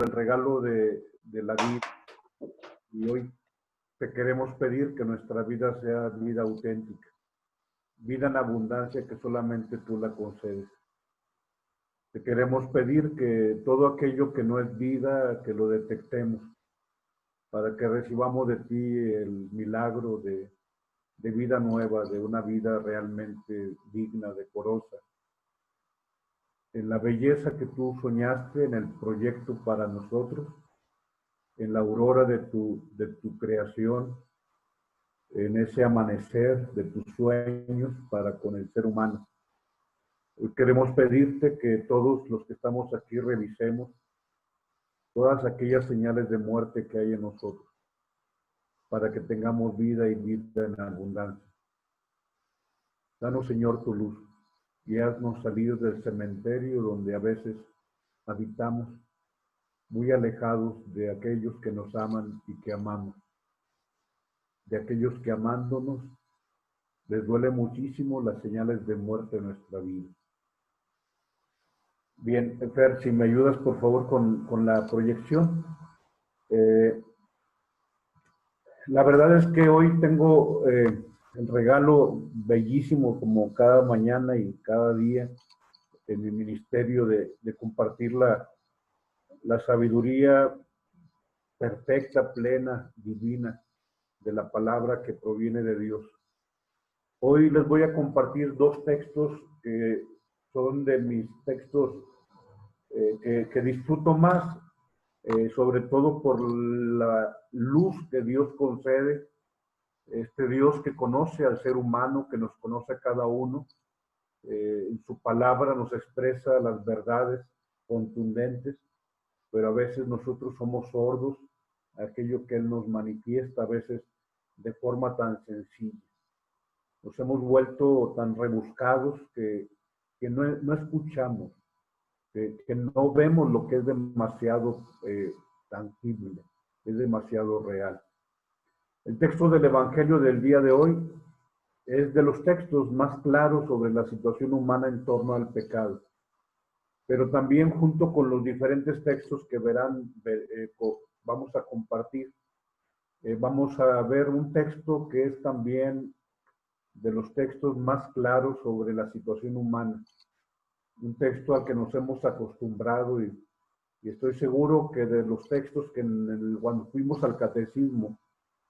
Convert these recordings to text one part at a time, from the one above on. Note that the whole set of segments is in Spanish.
el regalo de la vida. Y hoy te queremos pedir que nuestra vida sea vida auténtica, vida en abundancia que solamente tú la concedes. Te queremos pedir que todo aquello que no es vida, que lo detectemos, para que recibamos de ti el milagro de vida nueva, de una vida realmente digna, decorosa, en la belleza que tú soñaste, en el proyecto para nosotros, en la aurora de tu creación, en ese amanecer de tus sueños para con el ser humano. Hoy queremos pedirte que todos los que estamos aquí revisemos todas aquellas señales de muerte que hay en nosotros, para que tengamos vida y vida en abundancia. Danos, Señor, tu luz, y haznos salir del cementerio donde a veces habitamos, muy alejados de aquellos que nos aman y que amamos, de aquellos que amándonos les duele muchísimo las señales de muerte en nuestra vida. Bien, Fer, si me ayudas por favor con la proyección. La verdad es que hoy tengo el regalo bellísimo como cada mañana y cada día en mi ministerio de compartir la sabiduría perfecta, plena, divina de la palabra que proviene de Dios. Hoy les voy a compartir dos textos que son de mis textos que disfruto más, sobre todo por la luz que Dios concede, este Dios que conoce al ser humano, que nos conoce a cada uno, en su palabra nos expresa las verdades contundentes, pero a veces nosotros somos sordos a aquello que Él nos manifiesta, a veces de forma tan sencilla. Nos hemos vuelto tan rebuscados que no escuchamos, que no vemos lo que es demasiado tangible, es demasiado real. El texto del Evangelio del día de hoy es de los textos más claros sobre la situación humana en torno al pecado, pero también junto con los diferentes textos que vamos a compartir, vamos a ver un texto que es también de los textos más claros sobre la situación humana, un texto al que nos hemos acostumbrado y estoy seguro que de los textos que cuando fuimos al catecismo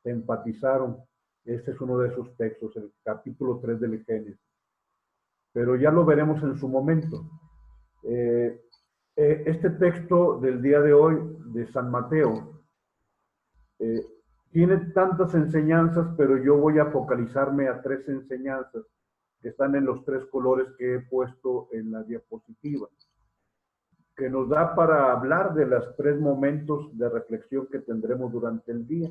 te enfatizaron, este es uno de esos textos, el capítulo 3 del Génesis. Pero ya lo veremos en su momento. Este texto del día de hoy, de San Mateo, tiene tantas enseñanzas, pero yo voy a focalizarme a tres enseñanzas que están en los tres colores que he puesto en la diapositiva, que nos da para hablar de los tres momentos de reflexión que tendremos durante el día.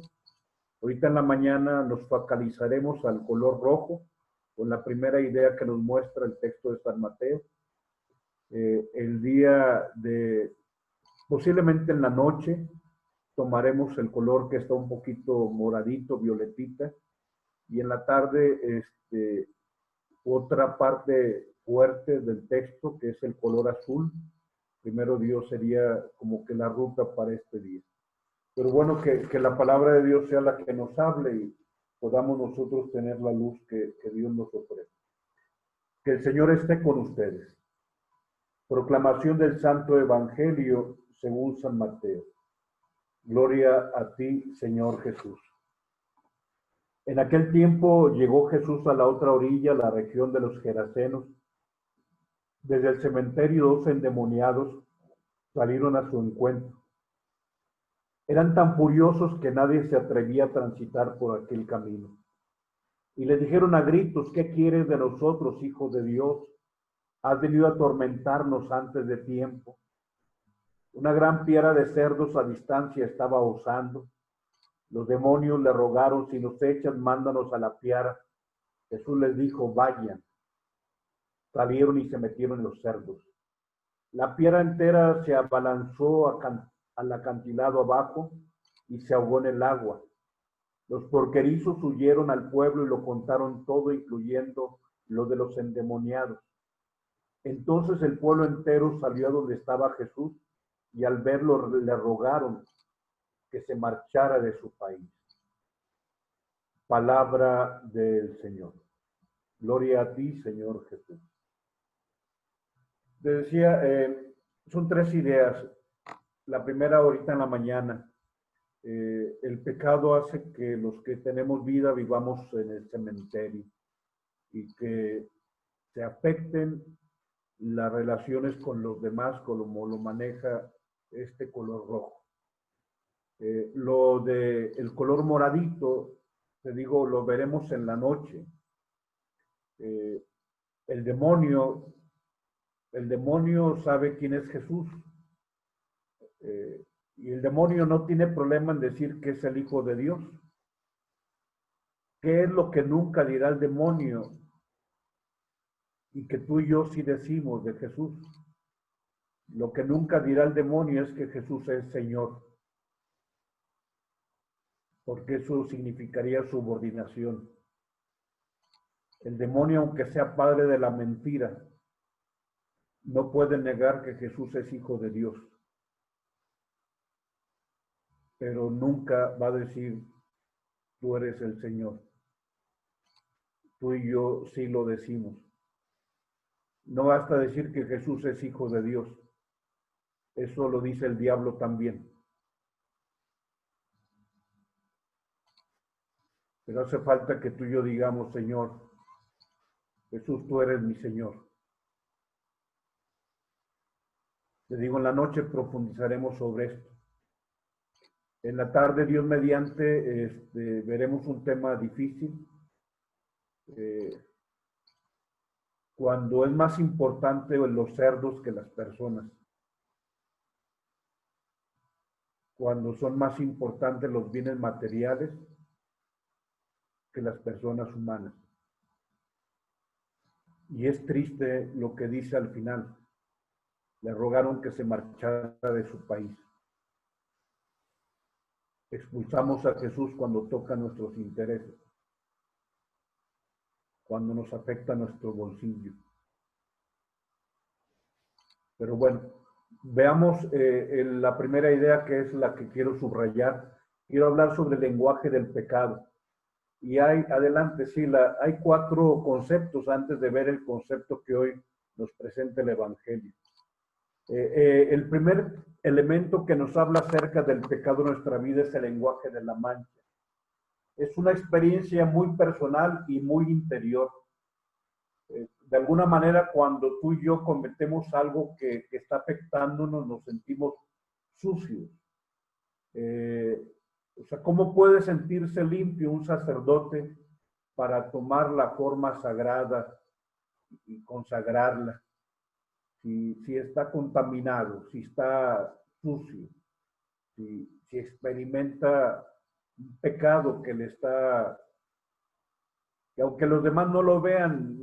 Ahorita en la mañana nos focalizaremos al color rojo, con la primera idea que nos muestra el texto de San Mateo. El día posiblemente en la noche, tomaremos el color que está un poquito moradito, violetita, y en la tarde otra parte fuerte del texto que es el color azul. Primero Dios sería como que la ruta para este día. Pero bueno, que la palabra de Dios sea la que nos hable y podamos nosotros tener la luz que Dios nos ofrece. Que el Señor esté con ustedes. Proclamación del Santo Evangelio según San Mateo. Gloria a ti, Señor Jesús. En aquel tiempo llegó Jesús a la otra orilla, la región de los Gerasenos. Desde el cementerio 2 endemoniados salieron a su encuentro. Eran tan furiosos que nadie se atrevía a transitar por aquel camino. Y le dijeron a gritos: ¿qué quieres de nosotros, Hijo de Dios? ¿Has venido a atormentarnos antes de tiempo? Una gran piara de cerdos a distancia estaba osando. Los demonios le rogaron: si nos echas, mándanos a la piara. Jesús les dijo: vayan. Salieron y se metieron en los cerdos. La piara entera se abalanzó al acantilado abajo y se ahogó en el agua. Los porquerizos huyeron al pueblo y lo contaron todo, incluyendo lo de los endemoniados. Entonces el pueblo entero salió a donde estaba Jesús y al verlo le rogaron que se marchara de su país. Palabra del Señor. Gloria a ti, Señor Jesús. Te decía, son tres ideas. La primera ahorita en la mañana. El pecado hace que los que tenemos vida vivamos en el cementerio y que se afecten las relaciones con los demás como lo maneja este color rojo. Lo de el color moradito, te digo, lo veremos en la noche. El demonio sabe quién es Jesús. Y el demonio no tiene problema en decir que es el Hijo de Dios. ¿Qué es lo que nunca dirá el demonio? Y que tú y yo sí decimos de Jesús. Lo que nunca dirá el demonio es que Jesús es Señor. Porque eso significaría subordinación. El demonio, aunque sea padre de la mentira, no puede negar que Jesús es Hijo de Dios. Pero nunca va a decir, tú eres el Señor. Tú y yo sí lo decimos. No basta decir que Jesús es Hijo de Dios. Eso lo dice el diablo también. Pero hace falta que tú y yo digamos, Señor, Jesús, tú eres mi Señor. Te digo, en la noche profundizaremos sobre esto. En la tarde, Dios mediante, veremos un tema difícil. Cuando es más importante los cerdos que las personas. Cuando son más importantes los bienes materiales que las personas humanas. Y es triste lo que dice al final. Le rogaron que se marchara de su país. Expulsamos a Jesús cuando toca nuestros intereses, cuando nos afecta nuestro bolsillo. Pero bueno, veamos la primera idea, que es la que quiero subrayar. Quiero hablar sobre el lenguaje del pecado. Y adelante, sí, hay 4 conceptos antes de ver el concepto que hoy nos presenta el Evangelio. El primer elemento que nos habla acerca del pecado en nuestra vida es el lenguaje de la mancha. Es una experiencia muy personal y muy interior. De alguna manera, cuando tú y yo cometemos algo que está afectándonos, nos sentimos sucios. O sea, ¿cómo puede sentirse limpio un sacerdote para tomar la forma sagrada y consagrarla? Si está contaminado, si está sucio, si experimenta un pecado que aunque los demás no lo vean,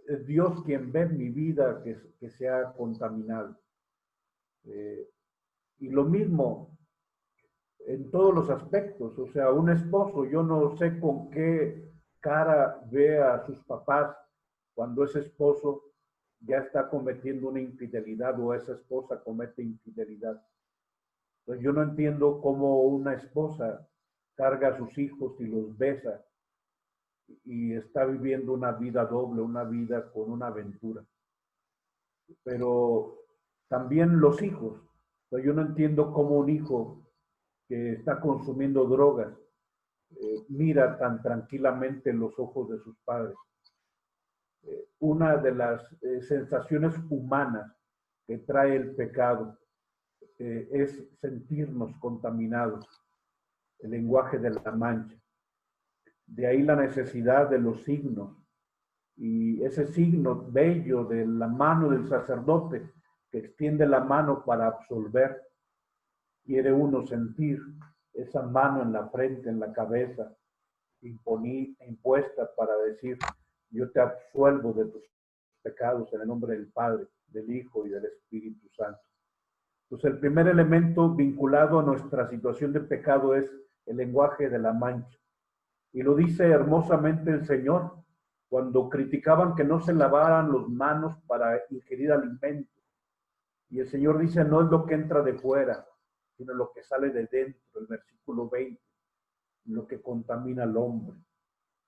es Dios quien ve mi vida que se ha contaminado. Y lo mismo en todos los aspectos. O sea, un esposo, yo no sé con qué cara ve a sus papás cuando ese esposo ya está cometiendo una infidelidad o esa esposa comete infidelidad. Entonces, yo no entiendo cómo una esposa carga a sus hijos y los besa y está viviendo una vida doble, una vida con una aventura. Pero también los hijos. Entonces, yo no entiendo cómo un hijo que está consumiendo drogas mira tan tranquilamente los ojos de sus padres. Una de las sensaciones humanas que trae el pecado es sentirnos contaminados, el lenguaje de la mancha. De ahí la necesidad de los signos, y ese signo bello de la mano del sacerdote que extiende la mano para absolver. Quiere uno sentir esa mano en la frente, en la cabeza, impuesta para decir, yo te absuelvo de tus pecados en el nombre del Padre, del Hijo y del Espíritu Santo. Entonces, el primer elemento vinculado a nuestra situación de pecado es el lenguaje de la mancha. Y lo dice hermosamente el Señor cuando criticaban que no se lavaran las manos para ingerir alimentos. Y el Señor dice, no es lo que entra de fuera, sino lo que sale de dentro, el versículo 20, lo que contamina al hombre.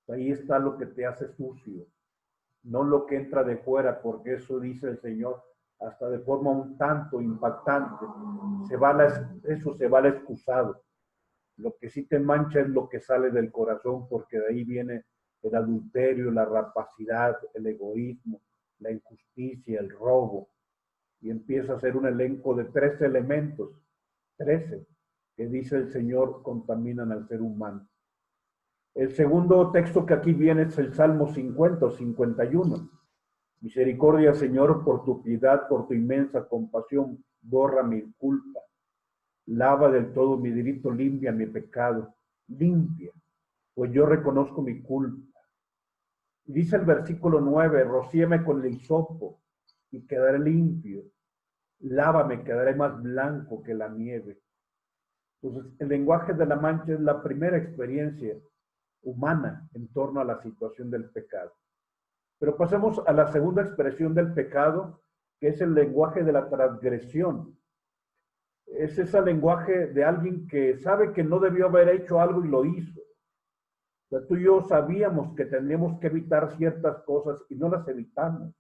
Ahí está lo que te hace sucio, no lo que entra de fuera, porque eso dice el Señor, hasta de forma un tanto impactante, eso se va al excusado. Lo que sí te mancha es lo que sale del corazón, porque de ahí viene el adulterio, la rapacidad, el egoísmo, la injusticia, el robo. Y empieza a ser un elenco de 13 elementos, 13, que dice el Señor contaminan al ser humano. El segundo texto que aquí viene es el Salmo 50 o 51. Misericordia, Señor, por tu piedad, por tu inmensa compasión, borra mi culpa. Lava del todo mi delito, limpia mi pecado. Limpia, pues yo reconozco mi culpa. Dice el versículo 9, rocíame con el hisopo y quedaré limpio. Lávame, quedaré más blanco que la nieve. Entonces, el lenguaje de la mancha es la primera experiencia humana en torno a la situación del pecado. Pero pasemos a la segunda expresión del pecado, que es el lenguaje de la transgresión. Es ese lenguaje de alguien que sabe que no debió haber hecho algo y lo hizo. O sea, tú y yo sabíamos que tendríamos que evitar ciertas cosas y no las evitamos.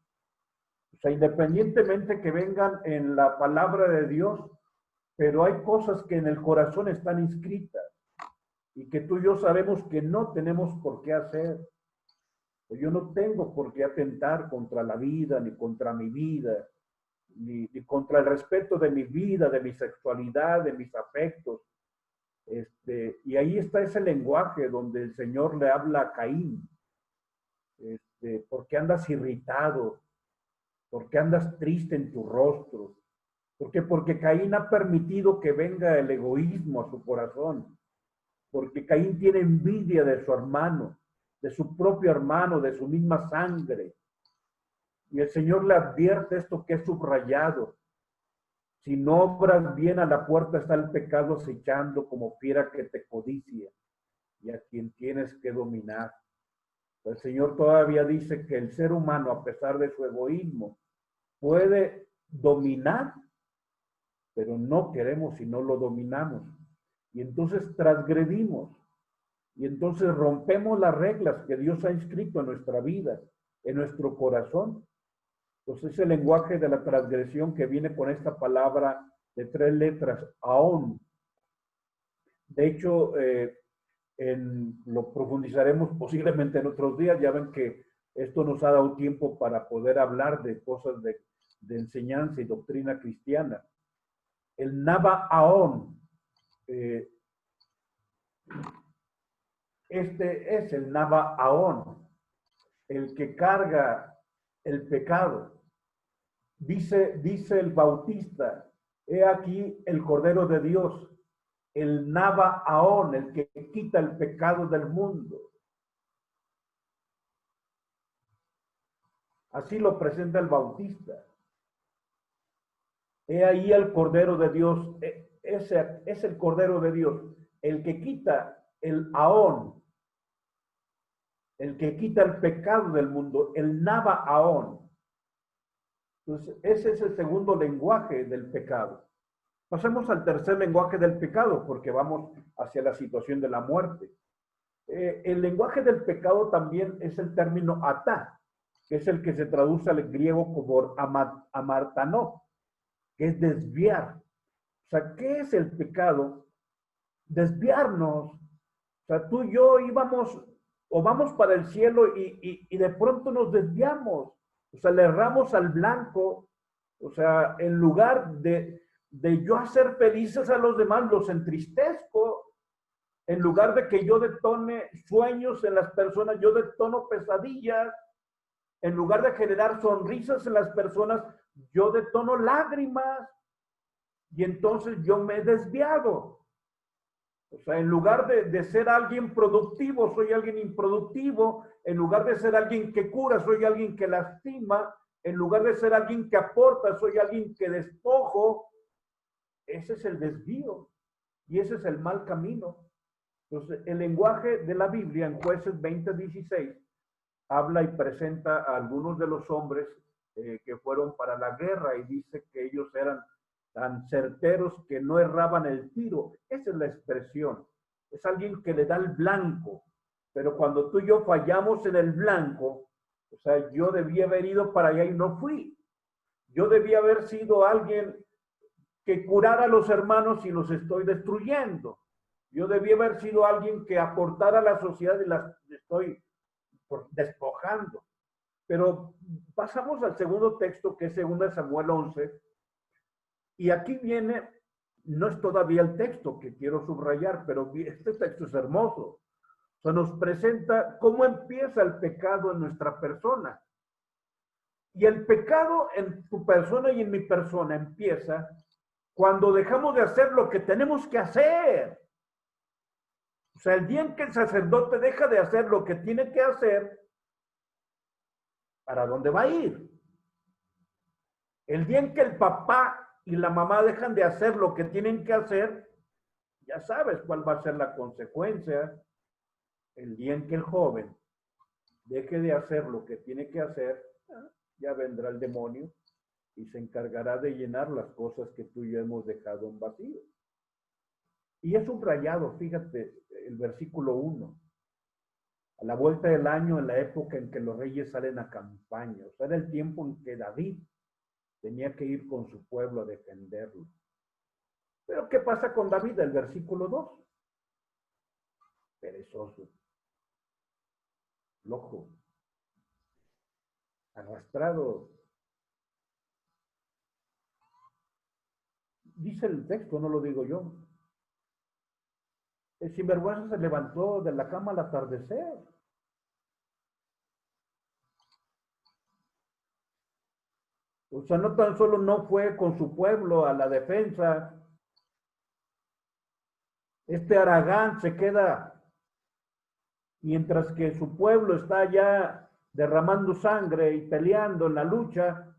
O sea, independientemente que vengan en la palabra de Dios, pero hay cosas que en el corazón están inscritas y que tú y yo sabemos que no tenemos por qué hacer. Yo no tengo por qué atentar contra la vida, ni contra mi vida, ni contra el respeto de mi vida, de mi sexualidad, de mis afectos. Y ahí está ese lenguaje donde el Señor le habla a Caín. ¿Por qué andas irritado? ¿Por qué andas triste en tu rostro? ¿Por qué? Porque Caín ha permitido que venga el egoísmo a su corazón. Porque Caín tiene envidia de su hermano, de su propio hermano, de su misma sangre. Y el Señor le advierte esto que es subrayado. Si no obras bien, a la puerta está el pecado acechando como fiera que te codicia y a quien tienes que dominar. El Señor todavía dice que el ser humano, a pesar de su egoísmo, puede dominar, pero no queremos si no lo dominamos. Y entonces transgredimos. Y entonces rompemos las reglas que Dios ha inscrito en nuestra vida, en nuestro corazón. Entonces ese lenguaje de la transgresión que viene con esta palabra de 3 letras, aón. De hecho, lo profundizaremos posiblemente en otros días. Ya ven que esto nos ha dado tiempo para poder hablar de cosas de enseñanza y doctrina cristiana. El Naba Aón, este es el Naba Aón, el que carga el pecado. Dice el Bautista, he aquí el Cordero de Dios, el Naba Aón, el que quita el pecado del mundo. Así lo presenta el Bautista. He ahí el Cordero de Dios, ese es el Cordero de Dios, el que quita el Aón, el que quita el pecado del mundo, el Naba Aón. Entonces, ese es el segundo lenguaje del pecado. Pasemos al tercer lenguaje del pecado, porque vamos hacia la situación de la muerte. El lenguaje del pecado también es el término atá, que es el que se traduce al griego como amartanó, que es desviar. O sea, ¿qué es el pecado? Desviarnos. O sea, tú y yo íbamos o vamos para el cielo y de pronto nos desviamos. O sea, le erramos al blanco. O sea, en lugar de yo hacer felices a los demás, los entristezco. En lugar de que yo detone sueños en las personas, yo detono pesadillas. En lugar de generar sonrisas en las personas, yo detono lágrimas. Y entonces yo me he desviado. O sea, en lugar de ser alguien productivo, soy alguien improductivo. En lugar de ser alguien que cura, soy alguien que lastima. En lugar de ser alguien que aporta, soy alguien que despojo. Ese es el desvío. Y ese es el mal camino. Entonces, el lenguaje de la Biblia en Jueces 20:16 habla y presenta a algunos de los hombres que fueron para la guerra y dice que ellos eran tan certeros que no erraban el tiro. Esa es la expresión. Es alguien que le da el blanco. Pero cuando tú y yo fallamos en el blanco, o sea, yo debía haber ido para allá y no fui. Yo debía haber sido alguien que curara a los hermanos y los estoy destruyendo. Yo debía haber sido alguien que aportara a la sociedad y las estoy despojando. Pero pasamos al segundo texto, que es 2 Samuel 11, y aquí viene, no es todavía el texto que quiero subrayar, pero este texto es hermoso. O sea, nos presenta cómo empieza el pecado en nuestra persona. Y el pecado en tu persona y en mi persona empieza cuando dejamos de hacer lo que tenemos que hacer. O sea, el día en que el sacerdote deja de hacer lo que tiene que hacer, ¿para dónde va a ir? El día en que el papá y la mamá dejan de hacer lo que tienen que hacer, ya sabes cuál va a ser la consecuencia. El día en que el joven deje de hacer lo que tiene que hacer, ya vendrá el demonio y se encargará de llenar las cosas que tú y yo hemos dejado en vacío. Y es subrayado, fíjate, el versículo 1. A la vuelta del año, en la época en que los reyes salen a campaña, o sea, era el tiempo en que David tenía que ir con su pueblo a defenderlo. Pero ¿qué pasa con David? El versículo 2. Perezoso, loco, arrastrado. Dice el texto, no lo digo yo. El sinvergüenza se levantó de la cama al atardecer. O sea, no tan solo no fue con su pueblo a la defensa. Este Aragán se queda mientras que su pueblo está ya derramando sangre y peleando en la lucha.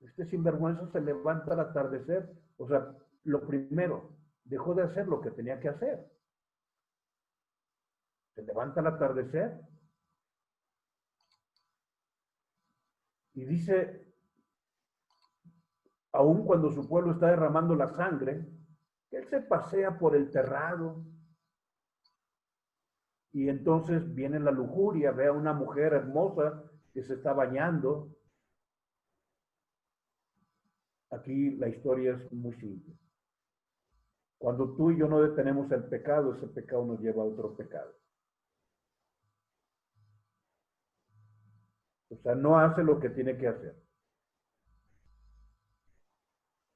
Este sinvergüenza se levanta al atardecer. O sea, lo primero, dejó de hacer lo que tenía que hacer. Se levanta al atardecer y dice, aun cuando su pueblo está derramando la sangre, que él se pasea por el terrado. Y entonces viene la lujuria, ve a una mujer hermosa que se está bañando. Aquí la historia es muy simple. Cuando tú y yo no detenemos el pecado, ese pecado nos lleva a otro pecado. O sea, no hace lo que tiene que hacer.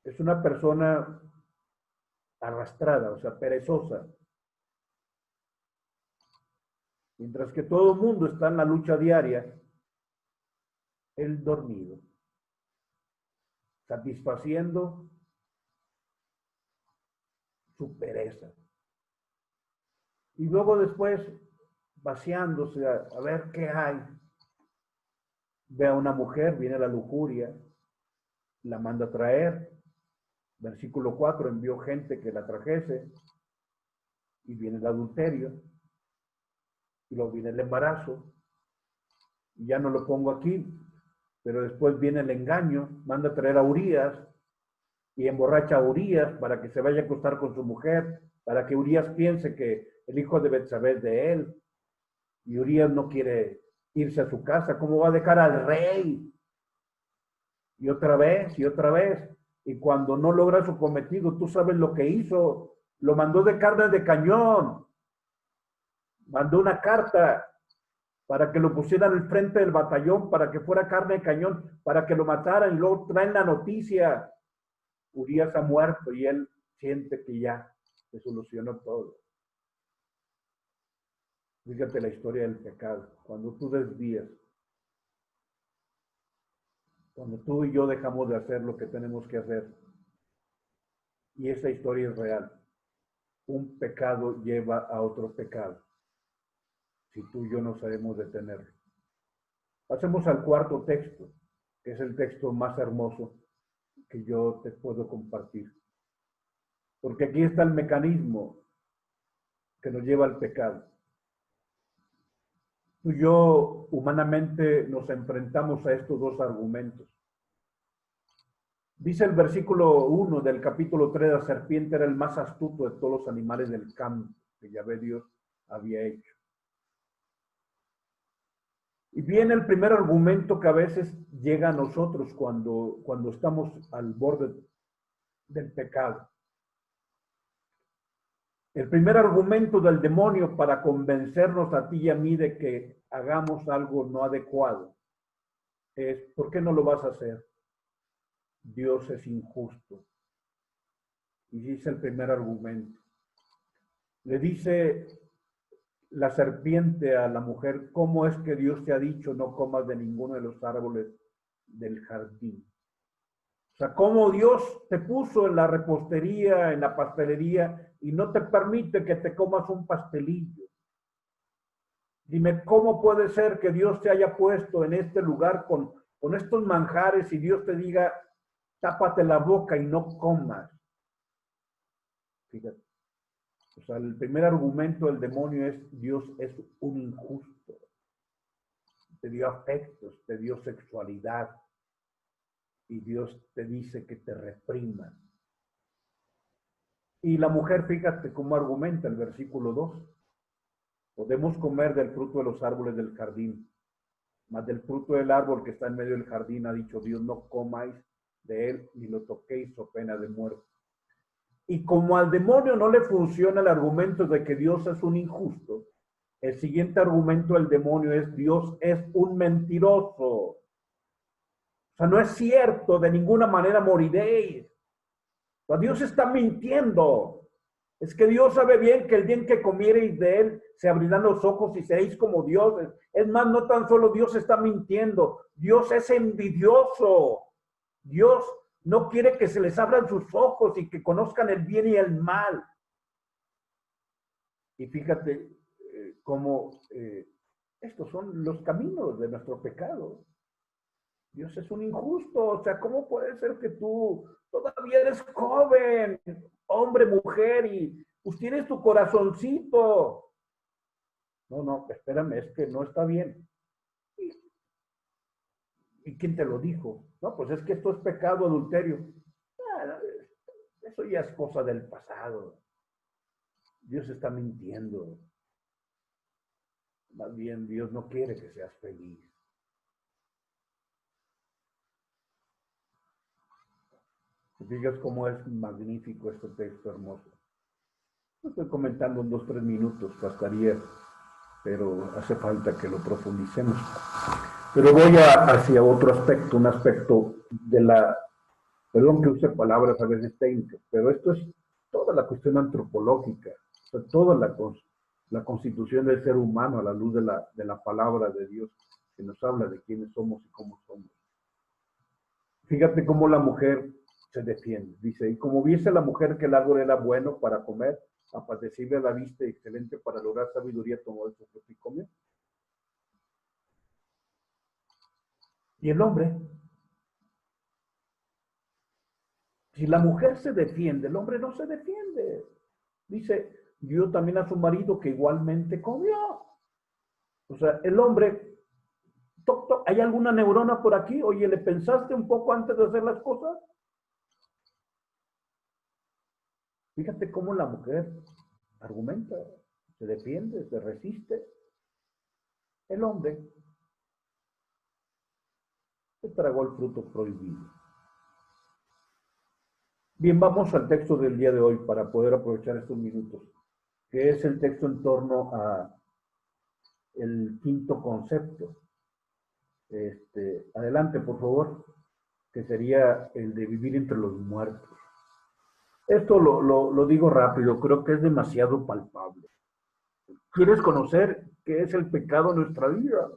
Es una persona arrastrada, o sea, perezosa. Mientras que todo el mundo está en la lucha diaria, él dormido, satisfaciendo su pereza. Y luego después, vaciándose a ver qué hay, ve a una mujer, viene la lujuria, la manda a traer. Versículo 4, envió gente que la trajese, y viene el adulterio, y luego viene el embarazo, y ya no lo pongo aquí, pero después viene el engaño, manda a traer a Urías, y emborracha a Urías para que se vaya a acostar con su mujer, para que Urías piense que el hijo de Betsabé es de él, y Urías no quiere irse a su casa. ¿Cómo va a dejar al rey? Y otra vez, y cuando no logra su cometido, tú sabes lo que hizo, lo mandó de carne de cañón, mandó una carta para que lo pusieran al frente del batallón, para que fuera carne de cañón, para que lo mataran, y luego traen la noticia, Urías ha muerto, y él siente que ya se solucionó todo. Fíjate la historia del pecado. Cuando tú desvías, cuando tú y yo dejamos de hacer lo que tenemos que hacer, y esa historia es real, un pecado lleva a otro pecado, si tú y yo no sabemos detenerlo. Pasemos al cuarto texto, que es el texto más hermoso que yo te puedo compartir. Porque aquí está el mecanismo que nos lleva al pecado. Tú y yo humanamente nos enfrentamos a estos dos argumentos. Dice el versículo 1 del capítulo 3, la serpiente era el más astuto de todos los animales del campo que Yahvé Dios había hecho. Y viene el primer argumento que a veces llega a nosotros cuando estamos al borde del pecado. El primer argumento del demonio para convencernos a ti y a mí de que hagamos algo no adecuado es: ¿por qué no lo vas a hacer? Dios es injusto. Y dice el primer argumento. Le dice la serpiente a la mujer: ¿cómo es que Dios te ha dicho no comas de ninguno de los árboles del jardín? O sea, cómo Dios te puso en la repostería, en la pastelería, y no te permite que te comas un pastelillo. Dime, ¿cómo puede ser que Dios te haya puesto en este lugar con estos manjares y Dios te diga, tápate la boca y no comas? Fíjate. O sea, el primer argumento del demonio es: Dios es un injusto. Te dio afectos, te dio sexualidad, y Dios te dice que te reprima. Y la mujer, fíjate cómo argumenta el versículo 2. Podemos comer del fruto de los árboles del jardín, mas del fruto del árbol que está en medio del jardín ha dicho Dios: no comáis de él ni lo toquéis o pena de muerte. Y como al demonio no le funciona el argumento de que Dios es un injusto, el siguiente argumento del demonio es: Dios es un mentiroso. O sea, no es cierto, de ninguna manera moriréis. O sea, Dios está mintiendo. Es que Dios sabe bien que el día en que comiereis de él, se abrirán los ojos y seréis como dioses. Es más, no tan solo Dios está mintiendo, Dios es envidioso. Dios no quiere que se les abran sus ojos y que conozcan el bien y el mal. Y fíjate cómo estos son los caminos de nuestro pecado. Dios es un injusto. O sea, ¿cómo puede ser que tú todavía eres joven, hombre, mujer, y pues tienes tu corazoncito? No, espérame, es que no está bien. ¿Y quién te lo dijo? No, pues es que esto es pecado, adulterio. Ah, eso ya es cosa del pasado. Dios está mintiendo. Más bien, Dios no quiere que seas feliz. ¿Te fijas cómo es magnífico este texto hermoso? Lo estoy comentando en 2, 3 minutos, bastaría, pero hace falta que lo profundicemos. Pero voy hacia otro aspecto, un aspecto de la, perdón que use palabras a veces técnicas, pero esto es toda la cuestión antropológica, o sea, toda la constitución del ser humano a la luz de la palabra de Dios, que nos habla de quiénes somos y cómo somos. Fíjate cómo la mujer se defiende. Dice: y como viese la mujer que el árbol era bueno para comer, apetecible a la vista y excelente para lograr sabiduría, tomó el fruto y comió. Y el hombre, si la mujer se defiende, el hombre no se defiende. Dice: dio también a su marido que igualmente comió. O sea, el hombre, toc, toc, ¿hay alguna neurona por aquí? Oye, ¿le pensaste un poco antes de hacer las cosas? Fíjate cómo la mujer argumenta, se defiende, se resiste. El hombre se tragó el fruto prohibido. Bien, vamos al texto del día de hoy para poder aprovechar estos minutos, que es el texto en torno a el quinto concepto. Adelante, por favor, que sería el de vivir entre los muertos. Esto lo digo rápido, creo que es demasiado palpable. ¿Quieres conocer qué es el pecado en nuestra vida?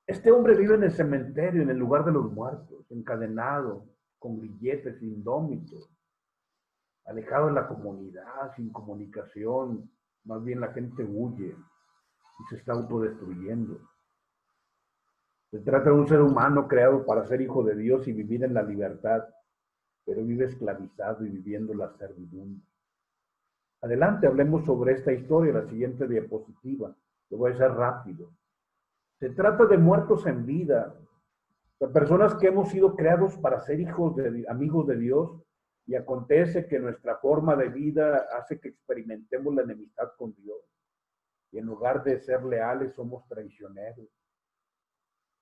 Este hombre vive en el cementerio, en el lugar de los muertos, encadenado, con grilletes, indómito, alejado de la comunidad, sin comunicación. Más bien la gente huye y se está autodestruyendo. Se trata de un ser humano creado para ser hijo de Dios y vivir en la libertad, pero vive esclavizado y viviendo la servidumbre. Adelante, hablemos sobre esta historia, la siguiente diapositiva. Lo voy a hacer rápido. Se trata de muertos en vida, de personas que hemos sido creados para ser amigos de Dios, y acontece que nuestra forma de vida hace que experimentemos la enemistad con Dios. Y en lugar de ser leales, somos traicioneros.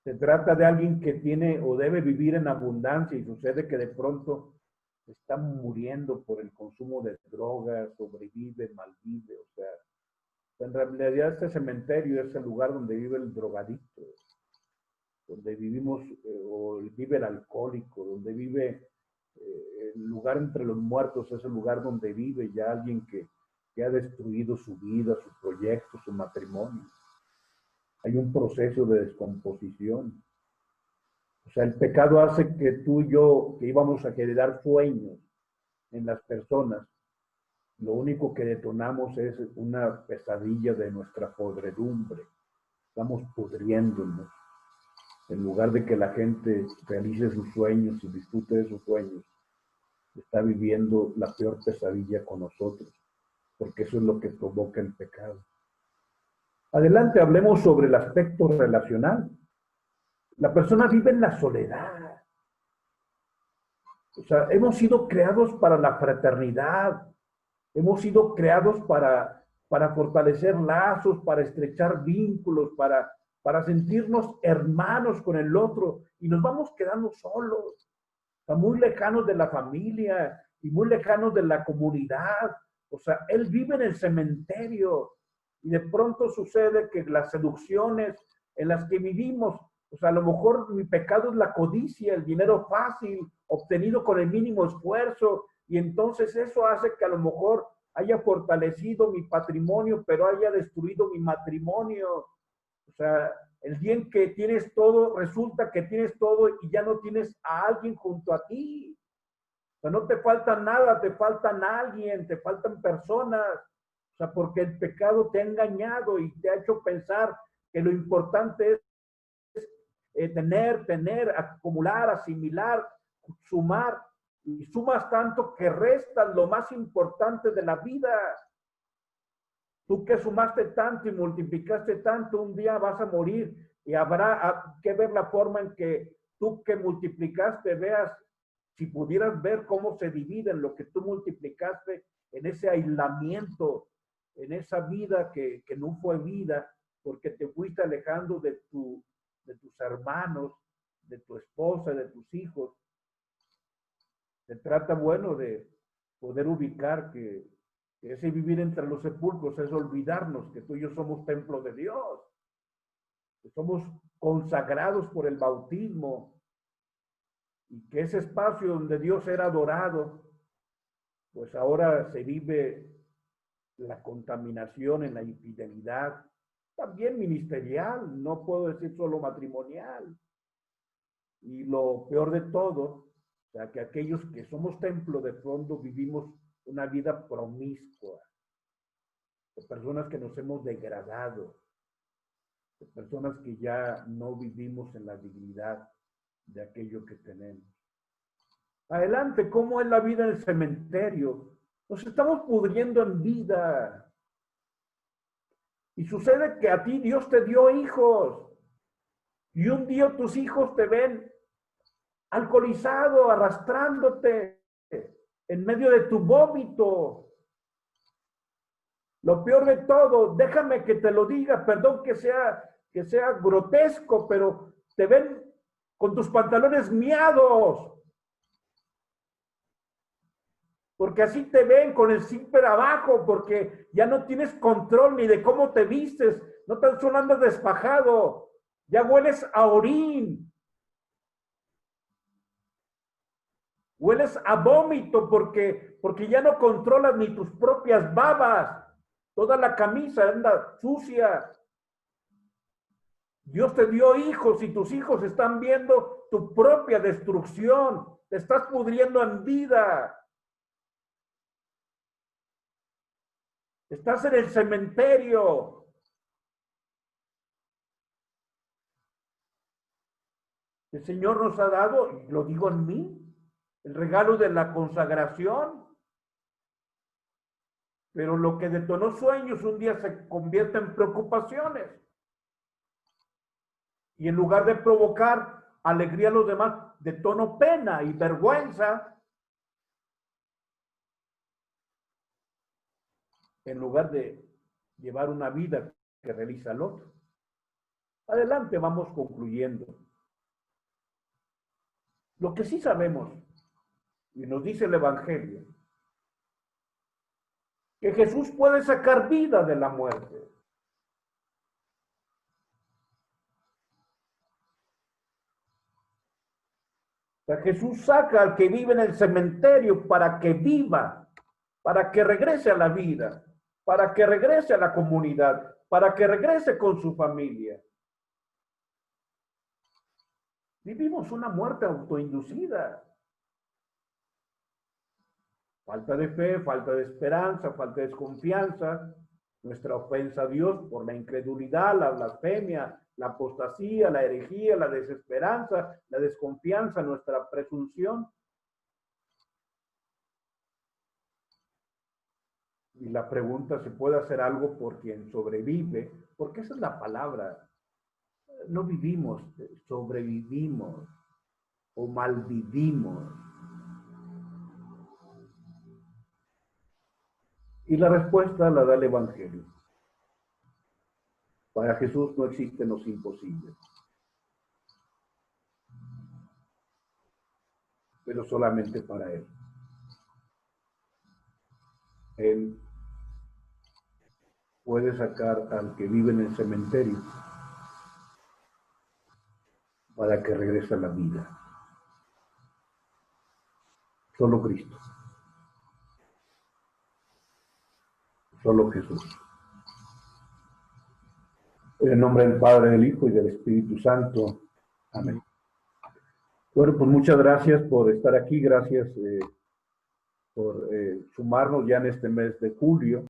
Se trata de alguien que tiene o debe vivir en abundancia y sucede que de pronto está muriendo por el consumo de drogas, sobrevive, malvive. O sea, en realidad este cementerio es el lugar donde vive el drogadicto, donde vivimos, o vive el alcohólico, donde vive el lugar entre los muertos, es el lugar donde vive ya alguien que ha destruido su vida, su proyecto, su matrimonio. Hay un proceso de descomposición. O sea, el pecado hace que tú y yo, que íbamos a generar sueños en las personas, lo único que detonamos es una pesadilla de nuestra podredumbre. Estamos pudriéndonos. En lugar de que la gente realice sus sueños y disfrute de sus sueños, está viviendo la peor pesadilla con nosotros, porque eso es lo que provoca el pecado. Adelante, hablemos sobre el aspecto relacional. La persona vive en la soledad. O sea, hemos sido creados para la fraternidad, hemos sido creados para fortalecer lazos, para estrechar vínculos, para sentirnos hermanos con el otro, y nos vamos quedando solos, muy lejanos de la familia y muy lejanos de la comunidad. O sea, él vive en el cementerio y de pronto sucede que las seducciones en las que vivimos, o sea, a lo mejor mi pecado es la codicia, el dinero fácil, obtenido con el mínimo esfuerzo, y entonces eso hace que a lo mejor haya fortalecido mi patrimonio, pero haya destruido mi matrimonio. O sea, el día en que tienes todo, resulta que tienes todo y ya no tienes a alguien junto a ti. O sea, no te falta nada, te faltan alguien, te faltan personas. O sea, porque el pecado te ha engañado y te ha hecho pensar que lo importante es tener, acumular, asimilar, sumar. Y sumas tanto que restas lo más importante de la vida. Tú que sumaste tanto y multiplicaste tanto, un día vas a morir y habrá que ver la forma en que tú que multiplicaste veas, si pudieras ver cómo se dividen lo que tú multiplicaste en ese aislamiento, en esa vida que no fue vida, porque te fuiste alejando de tus hermanos, de tu esposa, de tus hijos. Se trata, bueno, de poder ubicar que ese vivir entre los sepulcros es olvidarnos que tú y yo somos templo de Dios, que somos consagrados por el bautismo, y que ese espacio donde Dios era adorado, pues ahora se vive la contaminación en la infidelidad, también ministerial, no puedo decir solo matrimonial. Y lo peor de todo, o sea, que aquellos que somos templo de fondo vivimos una vida promiscua, de personas que nos hemos degradado, de personas que ya no vivimos en la dignidad de aquello que tenemos. Adelante, ¿cómo es la vida en el cementerio? Nos estamos pudriendo en vida. Y sucede que a ti Dios te dio hijos. Y un día tus hijos te ven alcoholizado, arrastrándote en medio de tu vómito. Lo peor de todo, déjame que te lo diga, perdón que sea grotesco, pero te ven con tus pantalones miados. Porque así te ven con el zipper abajo, porque ya no tienes control ni de cómo te vistes, no tan solo andas despajado, ya hueles a orín, hueles a vómito porque ya no controlas ni tus propias babas, toda la camisa anda sucia. Dios te dio hijos y tus hijos están viendo tu propia destrucción, te estás pudriendo en vida. Estás en el cementerio. El Señor nos ha dado, y lo digo en mí, el regalo de la consagración. Pero lo que detonó sueños un día se convierte en preocupaciones. Y en lugar de provocar alegría a los demás, detonó pena y vergüenza. En lugar de llevar una vida que realiza el otro. Adelante, vamos concluyendo. Lo que sí sabemos, y nos dice el Evangelio, que Jesús puede sacar vida de la muerte. O sea, Jesús saca al que vive en el cementerio para que viva, para que regrese a la vida, para que regrese a la comunidad, para que regrese con su familia. Vivimos una muerte autoinducida. Falta de fe, falta de esperanza, falta de desconfianza, nuestra ofensa a Dios por la incredulidad, la blasfemia, la apostasía, la herejía, la desesperanza, la desconfianza, nuestra presunción. Y la pregunta, ¿se puede hacer algo por quien sobrevive? Porque esa es la palabra. No vivimos, sobrevivimos o malvivimos. Y la respuesta la da el Evangelio. Para Jesús no existen los imposibles, pero solamente para Él. Él puede sacar al que vive en el cementerio para que regrese a la vida. Solo Cristo. Solo Jesús. En el nombre del Padre, del Hijo y del Espíritu Santo. Amén. Bueno, pues muchas gracias por estar aquí. Gracias por sumarnos ya en este mes de julio.